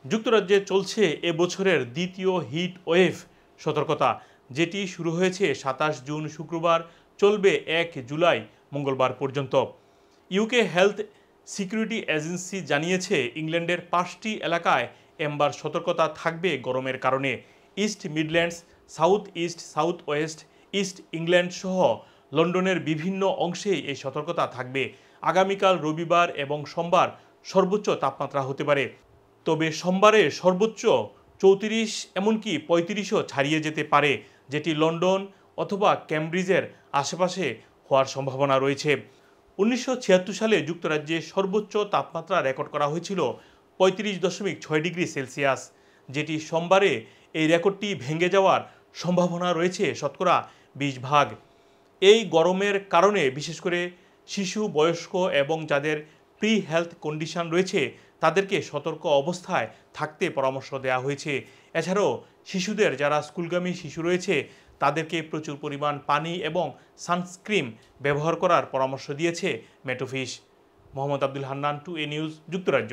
যুক্তরাজ্যে চলছে এবছরের দ্বিতীয় হিট ওয়েভ সতর্কতা, যেটি শুরু হয়েছে ২৭ জুন শুক্রবার, চলবে ১ জুলাই মঙ্গলবার পর্যন্ত। ইউকে হেলথ সিকিউরিটি এজেন্সি জানিয়েছে ইংল্যান্ডের ৫টি এলাকায় এম্বার সতর্কতা থাকবে গরমের কারণে। East Midlands, south east, south West, east England সহ লন্ডনের বিভিন্ন অংশেই এই সতর্কতা থাকবে। আগামীকাল রবিবার এবং সোমবার সর্বোচ্চ তাপমাত্রা হতে পারে, তবে সোমবারে সর্বোচ্চ ৩৪ এমনকি ৩৫ও ছাড়িয়ে যেতে পারে, যেটি লন্ডন অথবা ক্যামব্রিজের আশেপাশে হওয়ার সম্ভাবনা রয়েছে। ১৯৭৬ সালে যুক্তরাজ্যে সর্বোচ্চ তাপমাত্রা রেকর্ড করা হয়েছিল ৩৫.৬ ডিগ্রি সেলসিয়াস, যেটি সোমবারে এই রেকর্ডটি ভেঙে যাওয়ার সম্ভাবনা রয়েছে শতকরা ২০%। এই গরমের কারণে বিশেষ করে শিশু, বয়স্ক এবং যাদের প্রি হেলথ কন্ডিশন রয়েছে তাদেরকে সতর্ক অবস্থায় থাকতে পরামর্শ দেওয়া হয়েছে। এছাড়াও শিশুদের, যারা স্কুলগামী শিশু রয়েছে, তাদেরকে প্রচুর পরিমাণ পানি এবং সানস্ক্রিন ব্যবহার করার পরামর্শ দিয়েছে Met Office. Mohammad Abdul Hannan, 2A news, যুক্তরাজ্য।